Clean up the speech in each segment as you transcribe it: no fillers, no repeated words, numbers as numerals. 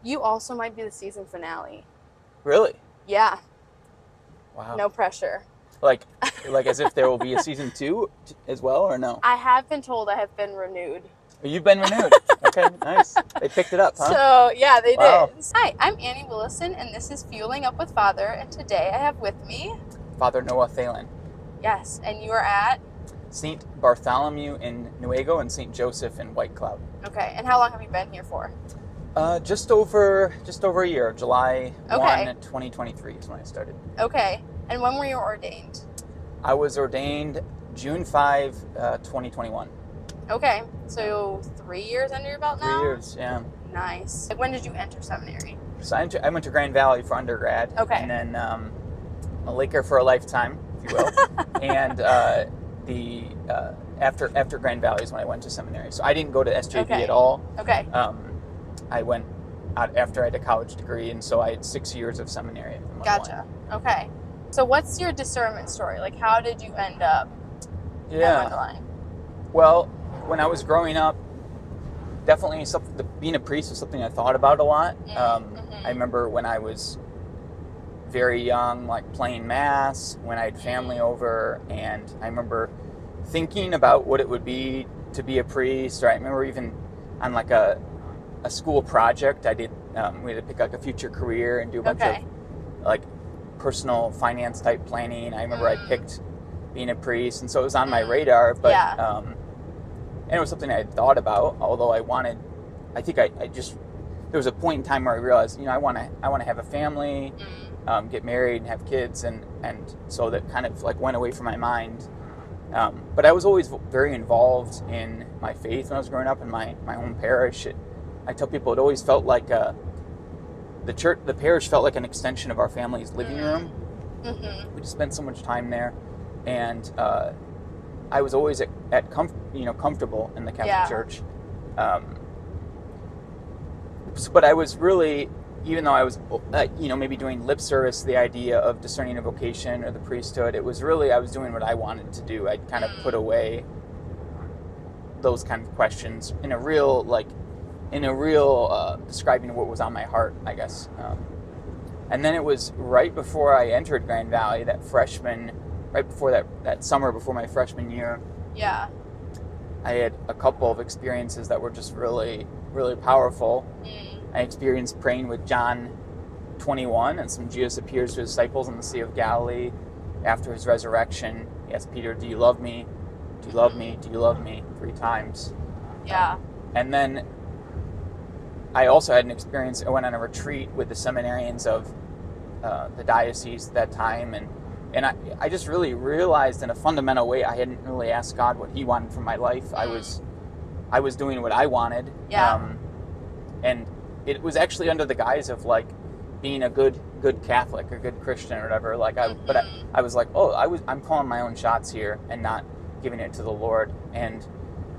You also might be the season finale. Really? Yeah, Wow. no pressure. Like, like as if there will be a season 2 as well, or no? I have been told I have been renewed. You've been renewed. Okay, nice. They picked it up, huh? So, yeah, they Wow. did. Hi, I'm Annie Willison, and this is Fueling Up with Father. And today I have with me, Father Noah Thelen. yes, and you are at, St. Bartholomew in Nuevo and St. Joseph in White Cloud. okay, and how long have you been here for? Just over a year. July Okay. 1, 2023 is when I started. Okay, and when were you ordained? I was ordained June 5, 2021. Okay, so 3 years under your belt now? 3 years, yeah. Nice. Like, when did you enter seminary? So I went to Grand Valley for undergrad. Okay. And then a Laker for a lifetime, if you will. And after Grand Valley is when I went to seminary. So I didn't go to SJV Okay. at all. Okay. I went out after I had a college degree, and so I had 6 years of seminary. in one Gotcha. point. Okay. So what's your discernment story? Like, how did you end up at Yeah. Wonderline? Well, when I was growing up, definitely being a priest was something I thought about a lot. Mm-hmm. I remember when I was very young, like playing mass, when I had family over, and I remember thinking about what it would be to be a priest. Or I remember even on like a school project, we had to pick like a future career and do a bunch Okay. of like personal finance type planning. I remember I picked being a priest, and so it was on my radar, but Yeah. and it was something I had thought about, although I think I just, there was a point in time where I realized, I want to have a family, get married and have kids, and so that kind of like went away from my mind. But I was always very involved in my faith when I was growing up in my home parish. I tell people it always felt like the parish felt like an extension of our family's living room. Mm-hmm. We just spent so much time there, and I was always comfortable in the Catholic Yeah. Church. But I was really, even though I was, maybe doing lip service to the idea of discerning a vocation or the priesthood, it was really, I was doing what I wanted to do. I'd kind of put away those kind of questions in a real describing what was on my heart, I guess. And then it was right before I entered Grand Valley, right before that summer before my freshman year, Yeah. I had a couple of experiences that were just really, really powerful. I experienced praying with John 21, and some Jesus appears to his disciples in the Sea of Galilee after his resurrection. He asked Peter, "Do you love me? Do you love me? Do you love me?" 3 times. Yeah. And then I also had an experience. I went on a retreat with the seminarians of the diocese at that time, and I just really realized in a fundamental way I hadn't really asked God what He wanted from my life. I was doing what I wanted. Yeah. And it was actually under the guise of like being a good Catholic or good Christian or whatever. But I was like, I'm calling my own shots here and not giving it to the Lord. And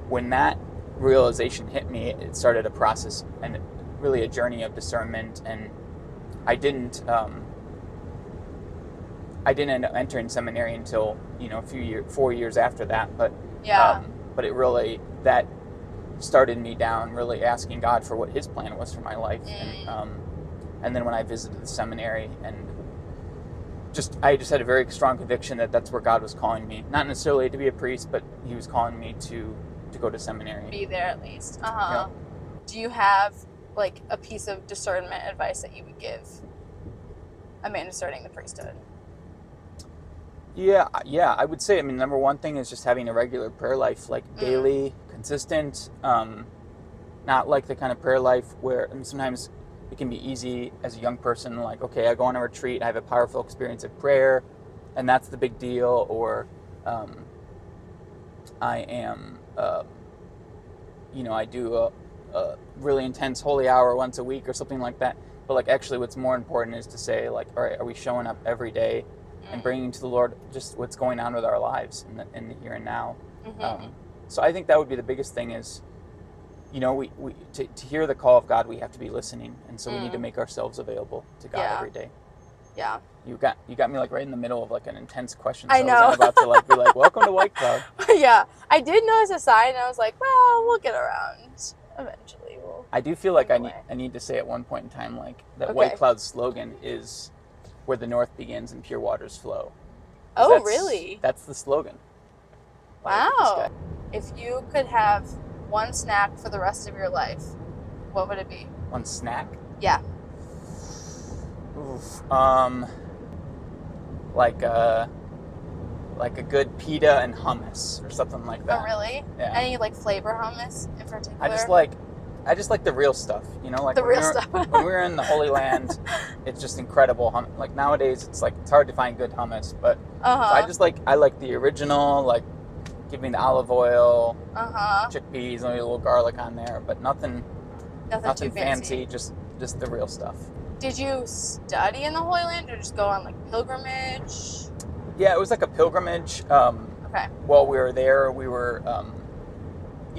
when that realization hit me, it started a process and really a journey of discernment. And I didn't end up entering seminary until 4 years after that. But Yeah. but it really, that started me down really asking God for what His plan was for my life. And then when I visited the seminary, and I just had a very strong conviction that that's where God was calling me, not necessarily to be a priest, but He was calling me to go to seminary. Be there at least. Yeah. Do you have like a piece of discernment advice that you would give a man discerning the priesthood? Yeah, I would say, number one thing is just having a regular prayer life, like daily, consistent, not like the kind of prayer life where, sometimes it can be easy as a young person, like, okay, I go on a retreat, I have a powerful experience of prayer, and that's the big deal, or I am, I do a really intense holy hour once a week or something like that. But like, actually what's more important is to say, like, all right, are we showing up every day and bringing to the Lord just what's going on with our lives in the here and now? So I think that would be the biggest thing is, to hear the call of God, we have to be listening. And so we need to make ourselves available to God every day. Yeah. You got me like right in the middle of like an intense question. I So know. I was about to like be like, welcome to White Cloud. Yeah. I did notice a sign and I was like, well, we'll get around. Eventually I do feel like Anyway. I need to say at one point in time, like, that Okay. White Cloud's slogan is where the north begins and pure waters flow. 'Cause Oh, that's- really? That's the slogan. Look at this Wow. guy. If you could have one snack for the rest of your life, what would it be? One snack? Yeah. Oof. Like a good pita and hummus or something like that. Oh, really? Yeah. Any like flavor hummus in particular? I just like the real stuff, you know, like the when real we were- stuff. when we were in the Holy Land, it's just incredible. Like nowadays, it's hard to find good hummus, but I like the original. Like, give me the olive oil, chickpeas, maybe a little garlic on there, but nothing Nothing too fancy. Just the real stuff. Did you study in the Holy Land or just go on like pilgrimage? Yeah, it was like a pilgrimage. Okay. While we were there, we were,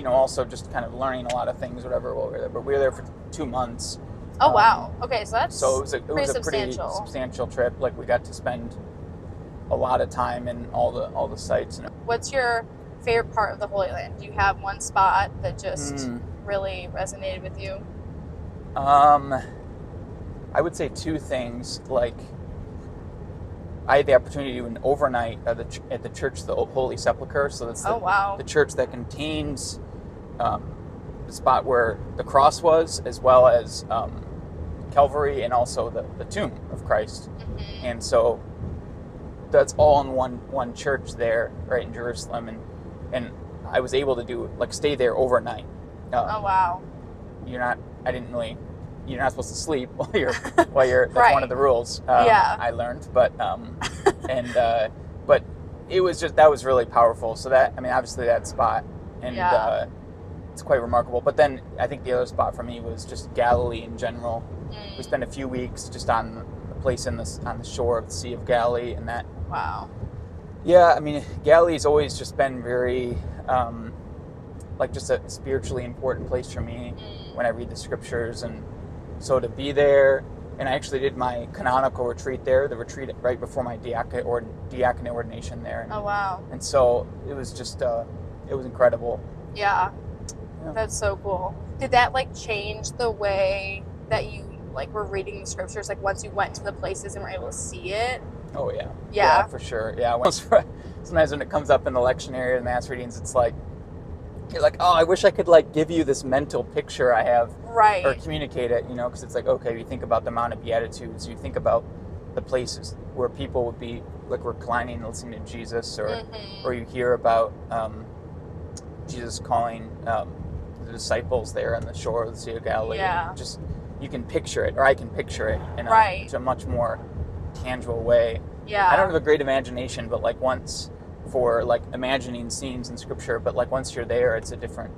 also just kind of learning a lot of things, whatever, while we were there. But we were there for 2 months. Oh, wow. Okay, so that's So it was a pretty substantial. substantial trip. Like, we got to spend a lot of time in all the sites. And What's your favorite part of the Holy Land? Do you have one spot that just really resonated with you? I would say 2 things. Like, I had the opportunity to do an overnight at the Church of the Holy Sepulchre. So that's the church that contains the spot where the cross was, as well as Calvary, and also the tomb of Christ. Mm-hmm. And so that's all in one church there, right in Jerusalem. And I was able to stay there overnight. Oh, wow. You're not supposed to sleep while you're that's Right. one of the rules. I learned, but but it was that was really powerful. So obviously that spot, and it's quite remarkable. But then I think the other spot for me was just Galilee in general. We spent a few weeks just on a place on the shore of the Sea of Galilee, and that. Wow. Yeah, Galilee's always just been very, just a spiritually important place for me when I read the scriptures. And so to be there, and I actually did my canonical retreat there, the retreat right before my diaconate ordination there. Oh, wow. And so it was just, it was incredible. Yeah. That's so cool. Did that, change the way that you, were reading the scriptures, once you went to the places and were able to see it? Oh, yeah. Yeah. For sure. Yeah. Sometimes when it comes up in the lectionary and mass readings, it's you're like, oh, I wish I could give you this mental picture I have, right, or communicate it, because it's okay, you think about the Mount of Beatitudes, you think about the places where people would be reclining and listening to Jesus, or you hear about Jesus calling the disciples there on the shore of the Sea of Galilee. Yeah. Just, you can picture it, or I can picture it in a much more tangible way. Yeah. I don't have a great imagination, but once for imagining scenes in scripture, but once you're there, it's a different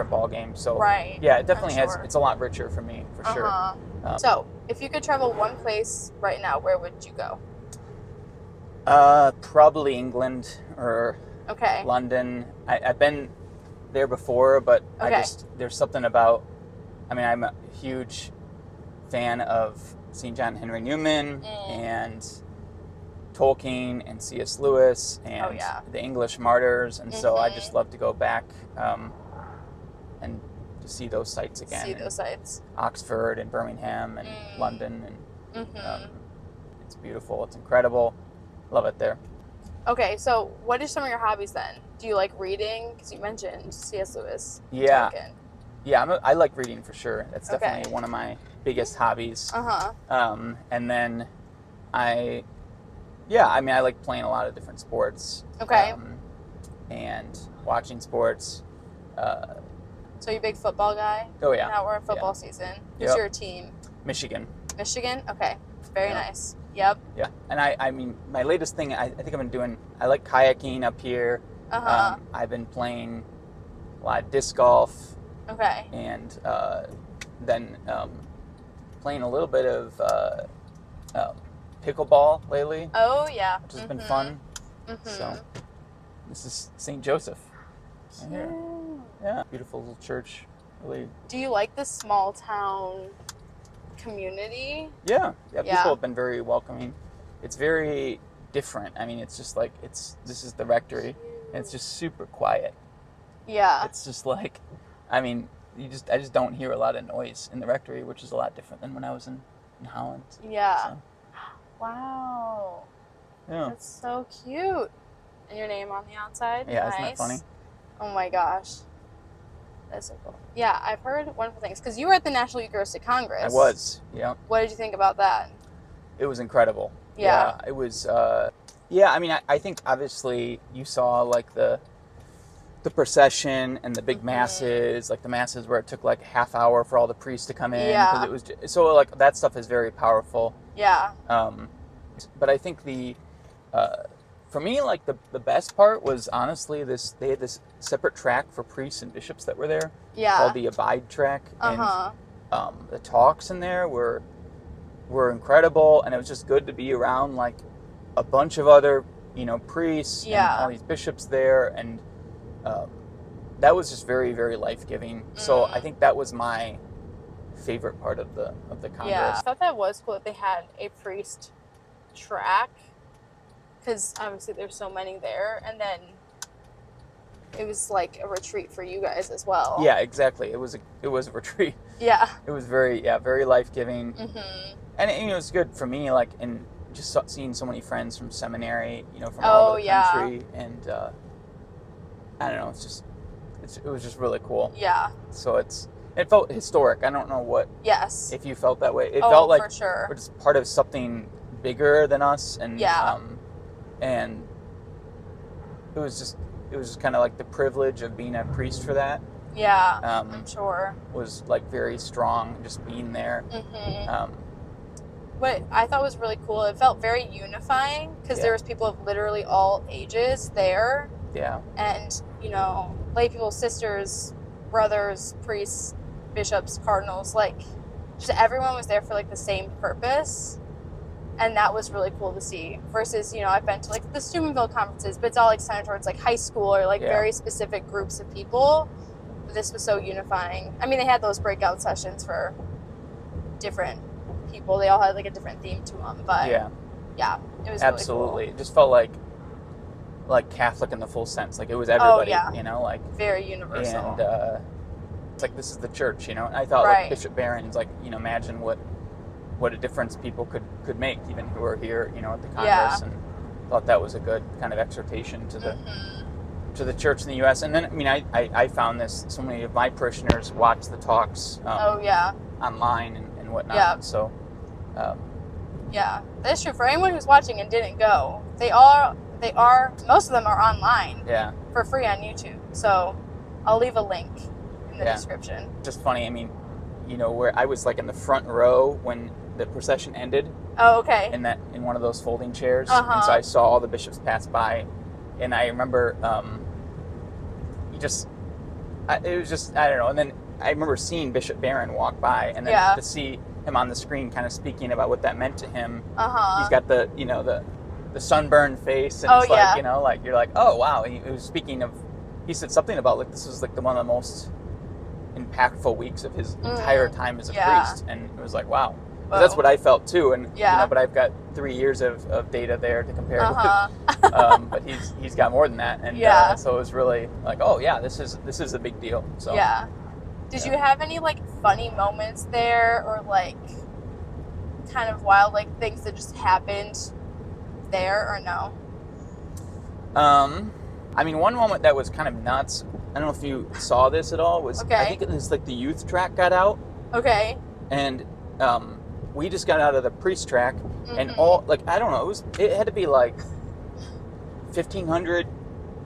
ball game. So yeah, it definitely has. It's a lot richer for me, for sure. So if you could travel one place right now, where would you go? Probably England or London. I've been there before, but there's something about. I'm a huge fan of St. John Henry Newman and Tolkien and C.S. Lewis and the English martyrs, and so I just love to go back and to see those sites again. Oxford and Birmingham and London, and it's beautiful. It's incredible. Love it there. Okay, so what are some of your hobbies then? Do you like reading? Because you mentioned C.S. Lewis. Yeah. Tolkien. Yeah, I like reading for sure. That's definitely one of my biggest hobbies. And then I like playing a lot of different sports. Okay. And watching sports. So you a big football guy? Oh, yeah. Now we're in football season. Who's your team? Michigan. Michigan? Okay. Very nice. Yep. Yeah. And my latest thing, I think I've been doing, I like kayaking up here. I've been playing a lot of disc golf. Okay. And then playing a little bit of pickleball lately. Oh, yeah. Which has been fun. So, this is St. Joseph. Right here. Yeah. Beautiful little church. Really. Do you like the small town community? Yeah. People have been very welcoming. It's very different. It's just this is the rectory, and it's just super quiet. Yeah. It's just I just don't hear a lot of noise in the rectory, which is a lot different than when I was in Holland. Yeah. So, Wow. yeah. That's so cute. And your name on the outside? Yeah, nice. isn't that funny? Oh my gosh. That's so cool. Yeah, I've heard wonderful things. Because you were at the National Eucharistic Congress. I was, yeah. What did you think about that? It was incredible. Yeah. It was, I mean, I think obviously you saw like the procession and the big masses, like the masses where it took like a half hour for all the priests to come in. Yeah. Because it was so like that stuff is very powerful. Yeah. But I think for me, like the best part was honestly they had this separate track for priests and bishops that were there. Yeah. Called the Abide track. Uh-huh. And the talks in there were incredible, and it was just good to be around like a bunch of other, priests and all these bishops there, and that was just very, very life-giving. So I think that was my favorite part of the Congress. Yeah, I thought that was cool that they had a priest track, because obviously there's so many there, and then it was like a retreat for you guys as well. Yeah, exactly. It was a retreat. Yeah. It was very life-giving. Mm-hmm. And it was good for me, like, in just seeing so many friends from seminary, from all over the country, and I don't know, it was just really cool. Yeah. So it felt historic. I don't know what. Yes. If you felt that way, it felt like for sure. we're just part of something bigger than us, and and it was just kind of like the privilege of being a priest for that. Yeah, I'm sure. Was like very strong, just being there. Mm-hmm. What I thought was really cool, it felt very unifying, because there was people of literally all ages there. Yeah. And, lay people, sisters, brothers, priests, bishops, cardinals, like, just everyone was there for, like, the same purpose. And that was really cool to see. Versus, I've been to, like, the Steubenville conferences, but it's all, like, centered towards, like, high school or, like, very specific groups of people. But this was so unifying. I mean, they had those breakout sessions for different people. They all had, like, a different theme to them. But, yeah, it was absolutely. Really cool. It just felt like Catholic in the full sense. Like, it was everybody, like... Very universal. And, it's like, this is the church, And I thought, like, Bishop Barron's, like, imagine what a difference people could make, even who are here, at the Congress, and thought that was a good kind of exhortation to the church in the U.S. And then, I mean, I found this, so many of my parishioners watch the talks online and whatnot. Yeah. So, yeah, that's true. For anyone who's watching and didn't go, they are, most of them are online for free on YouTube. So I'll leave a link in the description. Just funny, I mean, where I was like in the front row when the procession ended. Oh, okay. In one of those folding chairs. And so I saw all the bishops pass by, and I remember it was just, I don't know. And then I remember seeing Bishop Barron walk by, and then to see him on the screen kind of speaking about what that meant to him. He's got the sunburned face, and it's like, like, you're like, oh wow. He was speaking of, he said something about like this was like one of the most impactful weeks of his entire time as a priest, and it was like, wow. That's what I felt too, and but I've got 3 years of data there to compare with. But he's got more than that, and so it was really like, oh yeah, this is a big deal. So did you have any like funny moments there, or like kind of wild like things that just happened there, or no? I mean, one moment that was kind of nuts, I don't know if you saw this at all, was I think it was like the youth track got out. Okay. And we just got out of the priest track, and all, like, I don't know, it had to be like 1,500,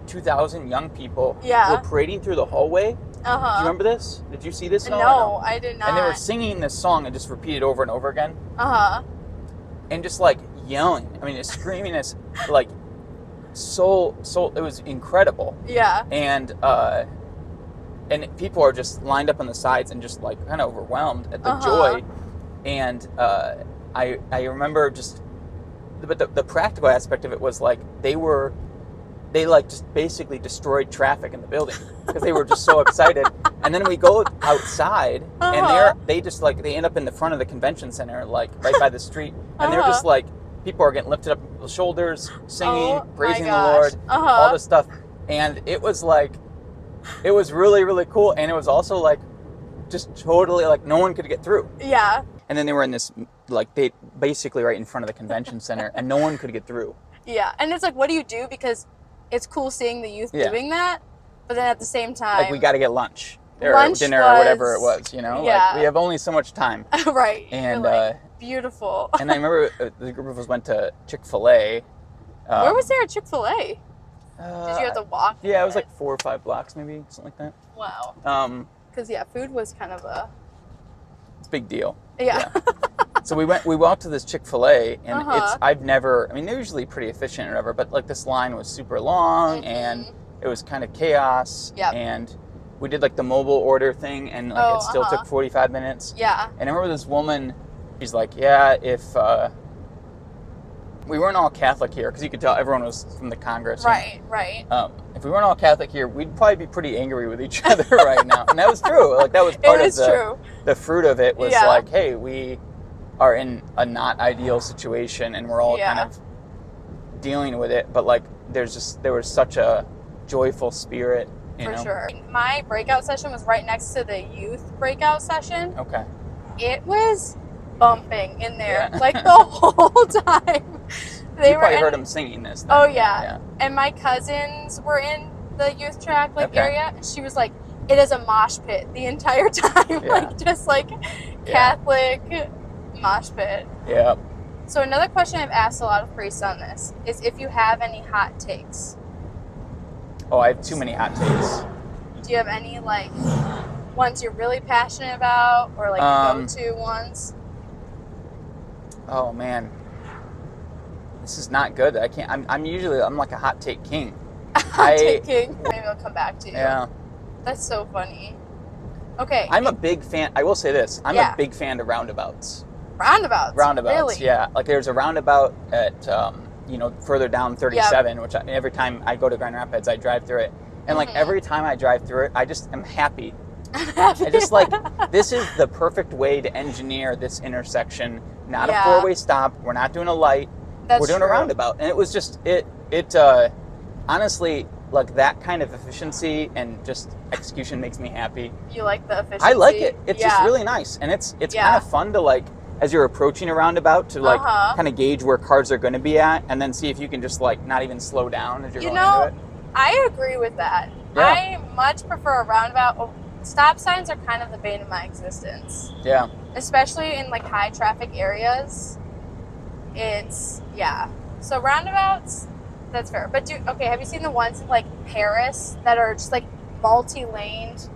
2,000 young people were parading through the hallway. Do you remember this? Did you see this at all? No, I did not. And they were singing this song and just repeated over and over again. And just like yelling. I mean, screaming this, like, so it was incredible. Yeah. And people are just lined up on the sides and just like kind of overwhelmed at the joy. And I remember just, but the practical aspect of it was like they like just basically destroyed traffic in the building because they were just so excited. And then we go outside, and they just like, they end up in the front of the convention center, like right by the street, and they're just like, people are getting lifted up on the shoulders, singing, praising the Lord, all this stuff. And it was like, it was really, really cool. And it was also like just totally, like, no one could get through. Yeah. And then they were in this, like, they basically right in front of the convention center, and no one could get through. Yeah. And it's like, what do you do? Because it's cool seeing the youth Yeah. doing that, but then at the same time, Like, we got to get lunch or Lunch dinner was- or whatever it was, you know? Yeah. Like, we have only so much time. right. And, You're like, beautiful. and I remember the group of us went to Chick-fil-A. Where was there a Chick-fil-A? Did you have to walk? Yeah, it was like 4 or 5 blocks, maybe, something like that. Wow. Because, yeah, food was kind of a... It's a big deal. Yeah. So we walked to this Chick-fil-A, and Uh-huh. I've never, I mean, they're usually pretty efficient or whatever, but like this line was super long, and it was kind of chaos. Yep. And we did like the mobile order thing, and like it still took 45 minutes. Yeah. And I remember this woman, she's like, yeah, if we weren't all Catholic here, because you could tell everyone was from the Congress. Right, right. If we weren't all Catholic here, we'd probably be pretty angry with each other right now. And that was true. Like, that was part of the fruit of it was like, hey, we are in a not ideal situation, and we're all kind of dealing with it. But, like, there was such a joyful spirit, you know? For sure. My breakout session was right next to the youth breakout session. Okay. It was bumping in there, Yeah. like, the whole time. You probably heard them singing this. Then. Oh, yeah. And my cousins were in the youth track area, and she was like, it is a mosh pit the entire time. Like, just like Catholic mosh pit. Yeah. So another question I've asked a lot of priests on this is if you have any hot takes. Oh, I have too many hot takes. Do you have any, like, ones you're really passionate about, or like go-to ones? Oh man, this is not good. I can't. I'm like a hot take king. Hot take king. Maybe I'll come back to you. Yeah. That's so funny. Okay. I'm a big fan. I will say this. I'm a big fan of roundabouts. Roundabouts. Roundabouts. Really? Yeah. Like there's a roundabout at further down 37, which every time I go to Grand Rapids, I drive through it, and like every time I drive through it, I just am happy. I just like, this is the perfect way to engineer this intersection. Not a four-way stop. We're not doing a light. We're doing a roundabout. And it was just, honestly, like that kind of efficiency and just execution makes me happy. You like the efficiency? I like it. It's just really nice. And it's kind of fun to like, as you're approaching a roundabout, to like kind of gauge where cars are going to be at, and then see if you can just like not even slow down as you're going into it. I agree with that. Yeah. I much prefer a roundabout. Stop signs are kind of the bane of my existence. Yeah. Especially in like high traffic areas. It's, So roundabouts, that's fair. But have you seen the ones in like Paris that are just like multi-laned?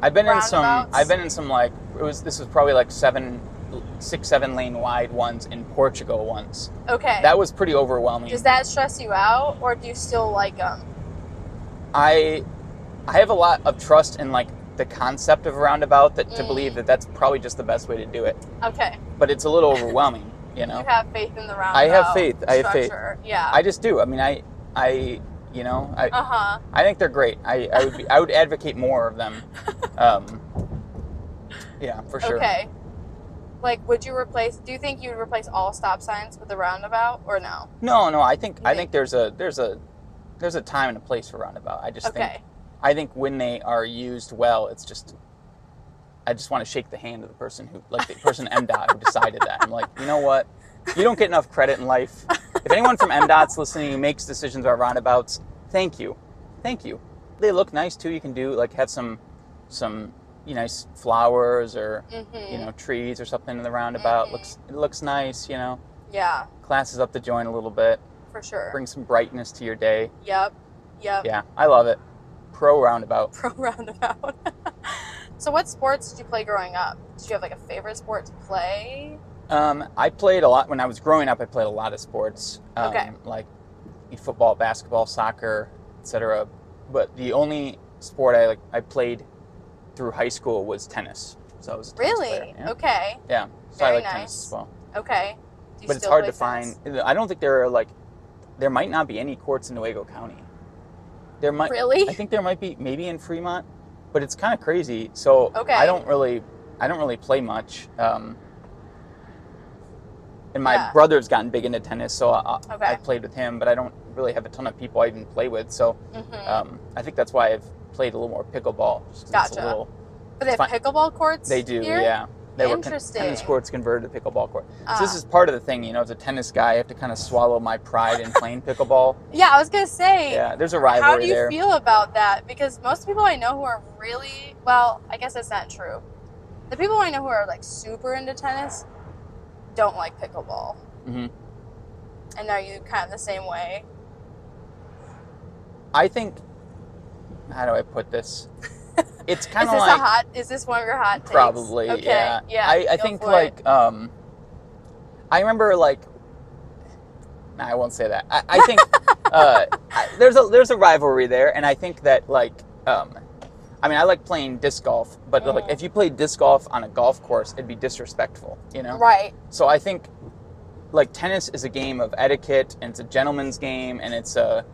I've been in some like, this was probably like 6-7 lane wide ones in Portugal once. Okay. That was pretty overwhelming. Does that stress you out, or do you still like them? I have a lot of trust in like the concept of a roundabout to believe that that's probably just the best way to do it. Okay. But it's a little overwhelming, you know. You have faith in the roundabout. I have faith. I have faith. Yeah. I just do. I mean, I think they're great. I would advocate more of them. Yeah, for sure. Okay. Like, do you think you would replace all stop signs with a roundabout, or no? No. I think there's a time and a place for roundabout. I think when they are used well, it's just, I just want to shake the hand of the person MDOT who decided that. I'm like, you know what? You don't get enough credit in life. If anyone from MDOT's listening who makes decisions about roundabouts, thank you. Thank you. They look nice too. You can have some nice flowers or trees or something in the roundabout. It looks nice, Yeah. Classes up the joint a little bit. For sure. Bring some brightness to your day. Yep. Yeah, I love it. Pro roundabout. So what sports did you play growing up? Did you have like a favorite sport to play? I played a lot. When I was growing up, I played a lot of sports. Like football, basketball, soccer, etc. But the only sport I played through high school was tennis. So I was a tennis player. Yeah. Okay. Yeah. So I like tennis as well. Okay. But it's hard to find. I don't think there might not be any courts in Nuevo County. There might. Really? I think there might be, maybe in Fremont, but it's kind of crazy. So I don't really play much. And my brother's gotten big into tennis, so I played with him, but I don't really have a ton of people I even play with. So I think that's why I've played a little more pickleball. Just 'cause it's a But they have pickleball courts. They do, here? yeah. They were Interesting. tennis courts converted to pickleball court. So this is part of the thing, you know, as a tennis guy, I have to kind of swallow my pride in playing pickleball. Yeah, I was gonna say. Yeah, there's a rivalry there. How do you feel about that? Because most people I know who are really, well, I guess that's not true. The people I know who are like super into tennis don't like pickleball. Mm-hmm. And are you kind of the same way? I think, how do I put this? It's kind of like... Is this one of your hot takes? Probably, okay. yeah. I think, like, I remember, like... Nah, I won't say that. I think there's a rivalry there, and I think that, like... I mean, I like playing disc golf, but like if you played disc golf on a golf course, it'd be disrespectful, you know? Right. So I think, like, tennis is a game of etiquette, and it's a gentleman's game, and there's a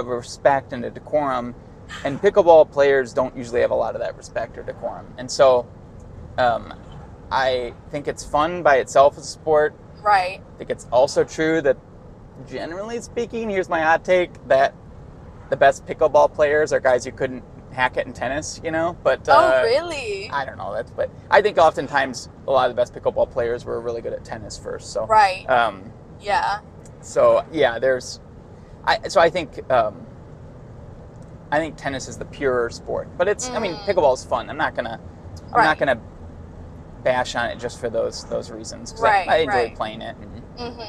respect and a decorum. And pickleball players don't usually have a lot of that respect or decorum. And so I think it's fun by itself as a sport. Right. I think it's also true that, generally speaking, here's my hot take, that the best pickleball players are guys who couldn't hack it in tennis, you know? But oh, really? I don't know. But I think oftentimes a lot of the best pickleball players were really good at tennis first. So right. Yeah. So, yeah, I think tennis is the purer sport, but it's. I mean, pickleball is fun. I'm not gonna bash on it just for those reasons. 'Cause I enjoy playing it. And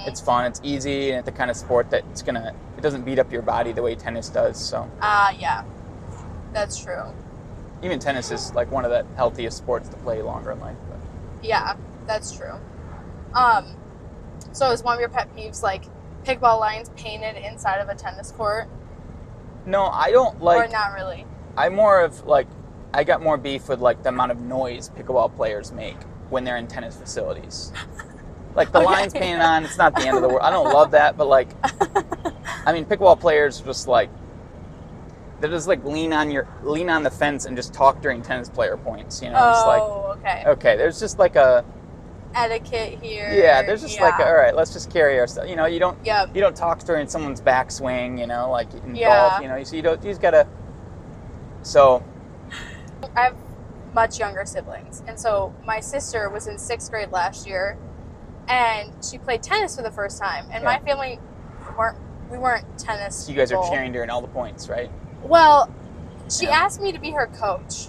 it's fun. It's easy, and it's the kind of sport that it doesn't beat up your body the way tennis does. So. Yeah, that's true. Even tennis is like one of the healthiest sports to play longer in life. But. Yeah, that's true. So is one of your pet peeves like pickleball lines painted inside of a tennis court? No, I don't like... Or not really? I'm more of, like... I got more beef with, like, the amount of noise pickleball players make when they're in tennis facilities. Like, the lines painted on, it's not the end of the world. I don't love that, but, like... I mean, pickleball players just, like... They just, like, lean on the fence and just talk during tennis player points, you know? Okay. Okay, there's just, like, a... etiquette here. Yeah, there's just like, all right, let's just carry ourselves. You know, you don't talk during someone's backswing, you know, like in golf, you know, so you just gotta. So, I have much younger siblings, and so my sister was in 6th grade last year, and she played tennis for the first time, and my family weren't tennis. So you guys people. are cheering during all the points, right? Well, she asked me to be her coach.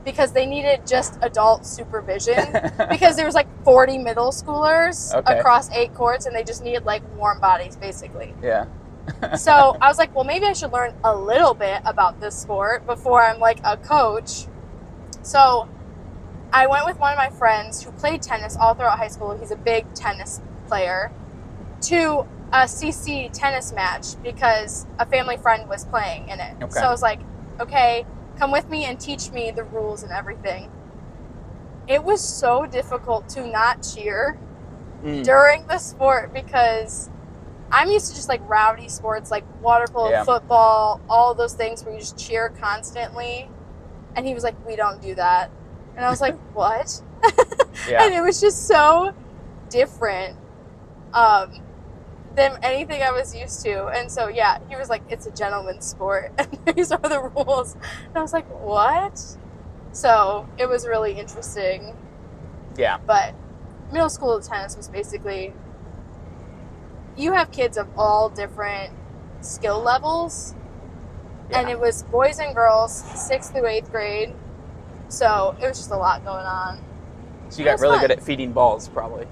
Because they needed just adult supervision. Because there was like 40 middle schoolers across 8 courts, and they just needed like warm bodies, basically. Yeah. So I was like, well, maybe I should learn a little bit about this sport before I'm like a coach. So I went with one of my friends who played tennis all throughout high school. He's a big tennis player. To a CC tennis match because a family friend was playing in it. Okay. So I was like, okay, come with me and teach me the rules and everything. It was so difficult to not cheer during the sport because I'm used to just like rowdy sports like water polo, football, all those things where you just cheer constantly. And he was like, we don't do that. And I was like, what? And it was just so different than anything I was used to. And so, he was like, it's a gentleman's sport. And these are the rules. And I was like, what? So it was really interesting. Yeah. But middle school tennis was basically, you have kids of all different skill levels. Yeah. And it was boys and girls, 6th through 8th grade. So it was just a lot going on. So you got really good at feeding balls, probably.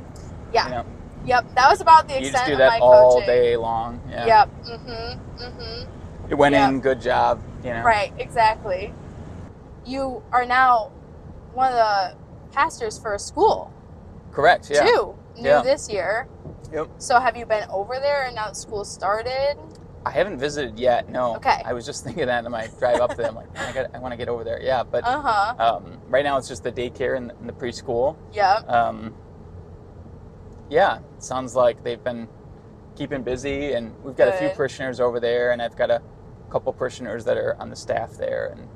Yeah. You know? Yep. That was about the extent of my coaching. You just do that all day long. Yeah. Yep. Mm-hmm. Mm-hmm. It went in, good job, you know. Right, exactly. You are now one of the pastors for a school. Correct, yeah. New this year. Yep. So have you been over there and now that school started? I haven't visited yet, no. Okay. I was just thinking that on my drive up there. I'm like, I want to get over there. Yeah, but right now it's just the daycare and the preschool. Yeah. Yeah, it sounds like they've been keeping busy, and we've got a few parishioners over there, and I've got a couple parishioners that are on the staff there. And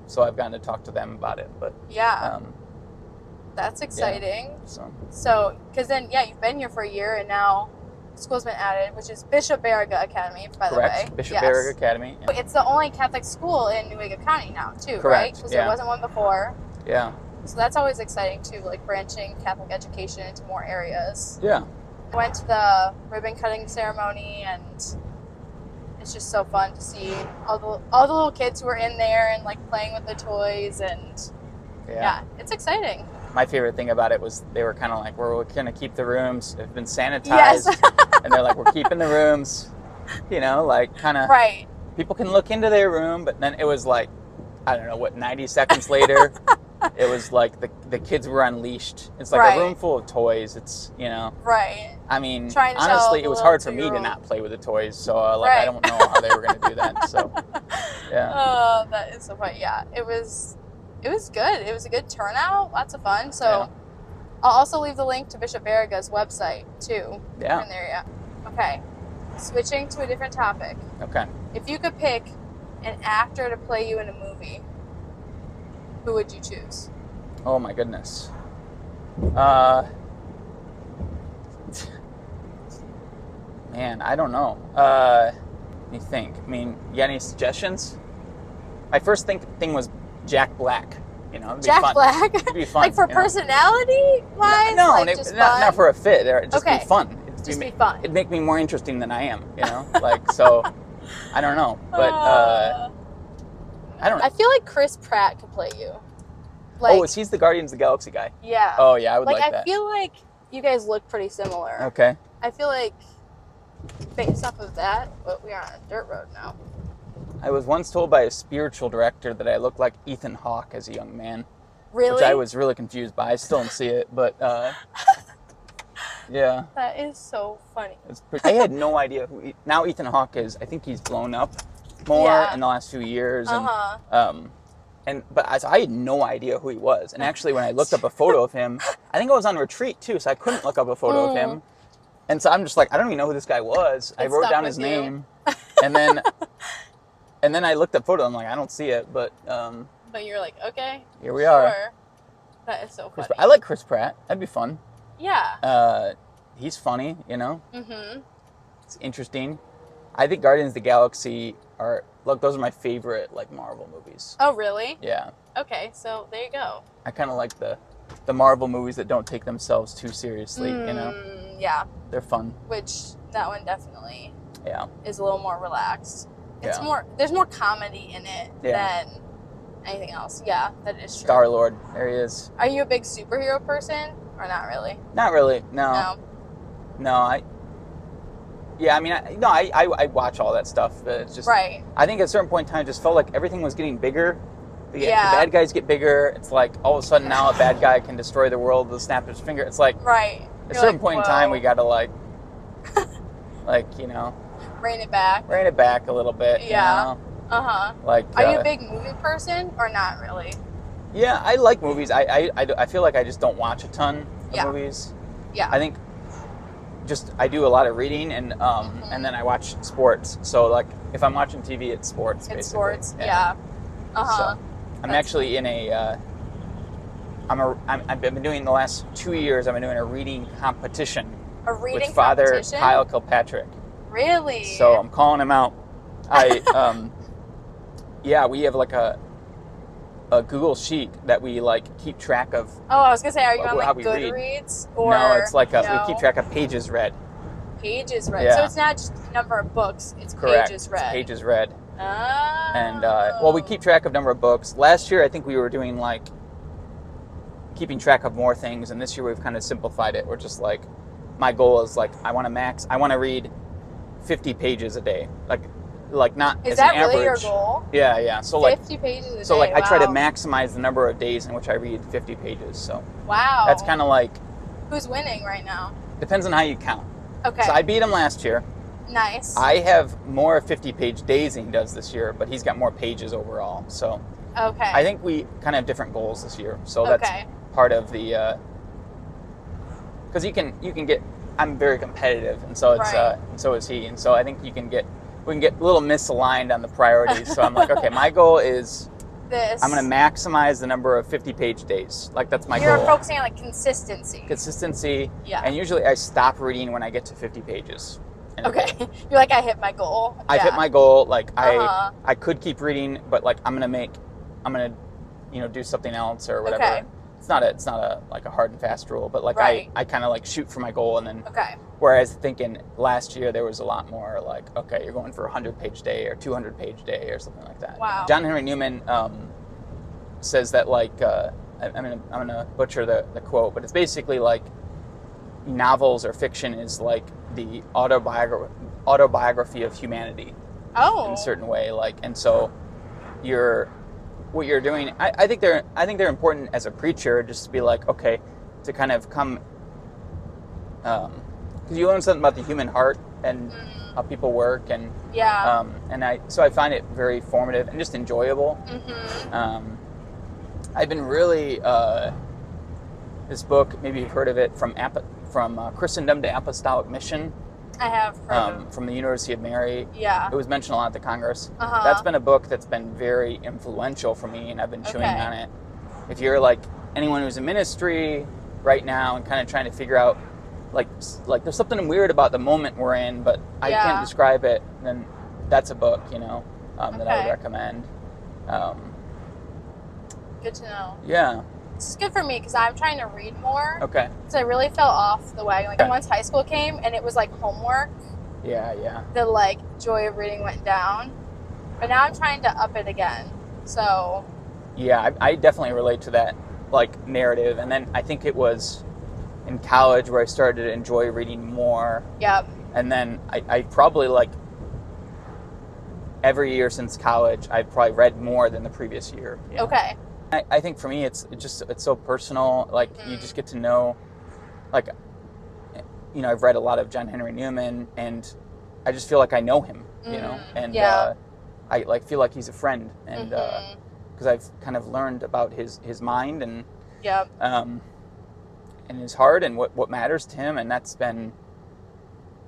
so I've gotten to talk to them about it. But that's exciting. Yeah, so, because then, you've been here for a year, and now school's been added, which is Bishop Baraga Academy, by the way. Correct. Bishop Baraga Academy. Yeah. It's the only Catholic school in Newaygo County now, too, Correct. right? Because Yeah. there wasn't one before. Yeah. So that's always exciting, too, like branching Catholic education into more areas. Yeah. I went to the ribbon cutting ceremony, and it's just so fun to see all the little kids who are in there and like playing with the toys, and yeah, it's exciting. My favorite thing about it was they were kind of like, we're going to keep the rooms. They've been sanitized. Yes. And they're like, we're keeping the rooms, you know, like kind of. Right. People can look into their room, but then it was like, I don't know, what, 90 seconds later, it was like the kids were unleashed. It's like a room full of toys. It's, you know. Right. I mean, Trying to honestly, it was hard for me to 2-year-old. not play with the toys. So, I don't know how they were going to do that. So, yeah. Oh, that is so funny. Yeah, it was good. It was a good turnout. Lots of fun. So Yeah. I'll also leave the link to Bishop Baraga's website, too. Yeah. In there, yeah. Okay. Switching to a different topic. Okay. If you could pick an actor to play you in a movie, who would you choose? Oh, my goodness. Man, I don't know. Let me think. I mean, you got any suggestions? My first thing was Jack Black. You know, it'd be Jack fun. Black? It'd be fun. Like for you know? personality-wise? No, like just not fun? for a fit. It'd just Okay. be fun. Just be fun. It'd make me more interesting than I am, you know? Like, so, I don't know. But, I don't know. I feel like Chris Pratt could play you. Like, he's the Guardians of the Galaxy guy. yeah. Oh, yeah, I would like I that. feel like you guys look pretty similar. Okay. I feel like based off of that, but we are on a dirt road now. I was once told by a spiritual director that I looked like Ethan Hawke as a young man. Really? Which I was really confused by. I still don't see it, but yeah. That is so funny. I had no idea who. Now Ethan Hawke is. I think he's blown up more in the last few years, but I had no idea who he was. And actually, when I looked up a photo of him, I think I was on retreat too, so I couldn't look up a photo of him. And so I'm just like, I don't even know who this guy was. I wrote down his name, and then I looked up photo. I'm like, I don't see it, but. But you're like, okay. Here we are. That is so funny. I like Chris Pratt. That'd be fun. Yeah. He's funny, you know? Mm-hmm. It's interesting. I think Guardians of the Galaxy those are my favorite, like, Marvel movies. Oh, really? Yeah. Okay, so there you go. I kind of like the Marvel movies that don't take themselves too seriously, you know? Yeah. They're fun. Which, that one definitely Yeah. is a little more relaxed. It's Yeah. there's more comedy in it than anything else. Yeah, that is true. Star-Lord, there he is. Are you a big superhero person or not really? Not really, no. No, I watch all that stuff. But it's just, right. I think at a certain point in time, it just felt like everything was getting bigger. The bad guys get bigger. It's like all of a sudden now a bad guy can destroy the world with a snap of his finger. It's like right. At a certain point in time, we got to like, you know, rein it back a little bit. Yeah. You know? Uh-huh. Like, are you a big movie person or not really? Yeah, I like movies. I feel like I just don't watch a ton of movies. Yeah. I think I do a lot of reading and then I watch sports. So like if I'm watching TV, it's sports. It's basically. sports. Yeah. Uh-huh. So I'm actually in I've been doing the last 2 years. I've been doing a reading competition. A reading with Father competition? Kyle Kilpatrick. Really? So I'm calling him out. We have like a Google sheet that we like keep track of. Oh, I was gonna say, are you on how like we Goodreads or? No, it's like we no? keep track of pages read. Pages read. Yeah. So it's not just number of books; it's Correct. pages read. It's pages read. Oh. And we keep track of number of books. Last year, I think we were doing like keeping track of more things, and this year we've kind of simplified it. We're just like, my goal is like I want to read 50 pages a day. Like not is as that an average. really your goal? Yeah. So 50 pages a day. So like wow. I try to maximize the number of days in which I read 50 pages. So wow, that's kind of like who's winning right now? Depends on how you count. Okay. So I beat him last year. Nice. I have more 50-page days than he does this year, but he's got more pages overall. So okay. I think we kind of have different goals this year. So that's part of the because you can get. I'm very competitive, and so it's and so is he, and so I think we can get a little misaligned on the priorities. So I'm like, okay, my goal is this. I'm going to maximize the number of 50-page days. Like, that's my You're goal. focusing on like consistency. Consistency. Yeah. And usually I stop reading when I get to 50 pages. Okay. You're like, I hit my goal. I've hit my goal. Like, Uh-huh. I could keep reading, but like I'm gonna do something else or whatever. Okay. It's not a like a hard and fast rule, but like Right. I kind of like shoot for my goal, and then Okay. whereas thinking last year there was a lot more like, okay, you're going for a 100-page day or 200-page day or something like that. Wow. John Henry Newman says that like I'm gonna butcher the quote, but it's basically like novels or fiction is like the autobiography of humanity in a certain way. Like, and so what you're doing, I think they're important as a preacher, just to be like, okay, to kind of come, because you learn something about the human heart and how people work, and so I find it very formative and just enjoyable. Mm-hmm. I've been really this book, maybe you've heard of it, from Christendom to Apostolic Mission. I have heard from the University of Mary. Yeah. It was mentioned a lot at the Congress. Uh-huh. That's been a book that's been very influential for me, and I've been chewing on it. If you're like anyone who's in ministry right now and kind of trying to figure out, like there's something weird about the moment we're in, but I can't describe it, then that's a book, that I would recommend. Good to know. Yeah. This is good for me because I'm trying to read more. Okay. So I really fell off the wagon. Like once high school came and it was like homework, Yeah. the like joy of reading went down. But now I'm trying to up it again. So yeah, I definitely relate to that like narrative. And then I think it was in college where I started to enjoy reading more. Yep. And then I probably like every year since college I've probably read more than the previous year. Okay. I think for me it's so personal. Like you just get to know, like, I've read a lot of John Henry Newman, and I just feel like I know him, and I like feel like he's a friend, and because I've kind of learned about his mind and and his heart and what matters to him, and that's been,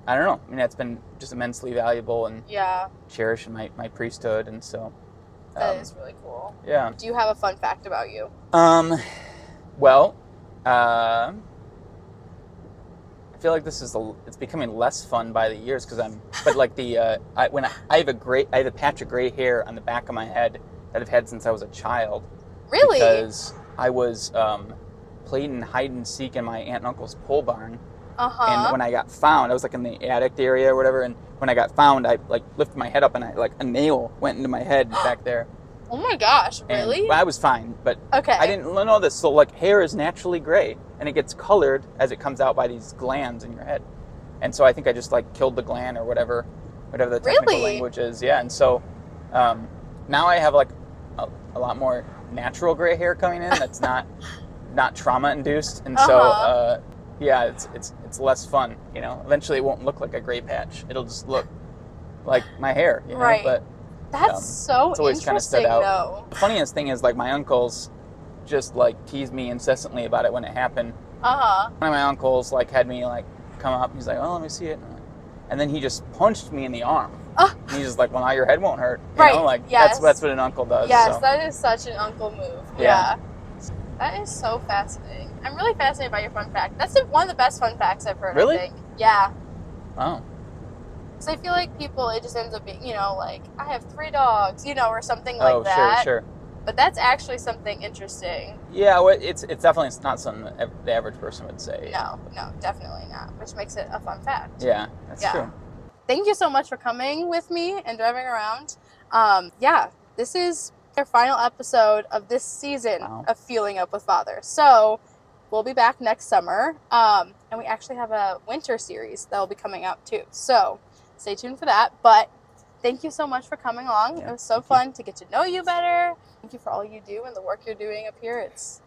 I don't know, that's been just immensely valuable and cherished in my priesthood, and so. That is really cool. Yeah. Do you have a fun fact about you? Well, I feel like it's becoming less fun by the years because I have a patch of gray hair on the back of my head that I've had since I was a child. Really? Because I was playing hide and seek in my aunt and uncle's pole barn. And when I got found, I was like in the attic area or whatever, and when I got found, I like lifted my head up and a nail went into my head back there. Oh my gosh, really? And I was fine, but I didn't know this. So like hair is naturally gray, and it gets colored as it comes out by these glands in your head. And so I think I just like killed the gland or whatever the technical language is. Yeah, and so now I have like a lot more natural gray hair coming in that's not trauma induced, and so yeah, it's less fun, Eventually it won't look like a gray patch. It'll just look like my hair, Right. But that's so it's always kind of stood interesting, out. though. The funniest thing is like my uncles just like teased me incessantly about it when it happened. One of my uncles like had me like come up. He's like, "Oh, let me see it," and then he just punched me in the arm. And he's just like, "Well, now your head won't hurt." That's what an uncle does. Yes, so. that is such an uncle move. Yeah. That is so fascinating. I'm really fascinated by your fun fact. That's one of the best fun facts I've heard, Really? I think. Yeah. Oh. Because I feel like people, it just ends up being, like, I have 3 dogs, or something like that. Oh, sure. But that's actually something interesting. Yeah, well, it's definitely not something that the average person would say. No, definitely not. Which makes it a fun fact. Yeah, that's true. Thank you so much for coming with me and driving around. This is our final episode of this season of Fueling Up with Father. So we'll be back next summer. And we actually have a winter series that will be coming out too. So stay tuned for that. But thank you so much for coming along. It was so fun to get to know you better. Thank you for all you do and the work you're doing up here. It's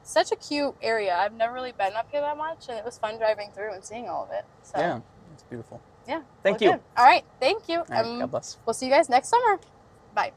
such a cute area. I've never really been up here that much, and it was fun driving through and seeing all of it. So, yeah, it's beautiful. Yeah. Thank you. Good. All right. Thank you. All right, God bless. We'll see you guys next summer. Bye.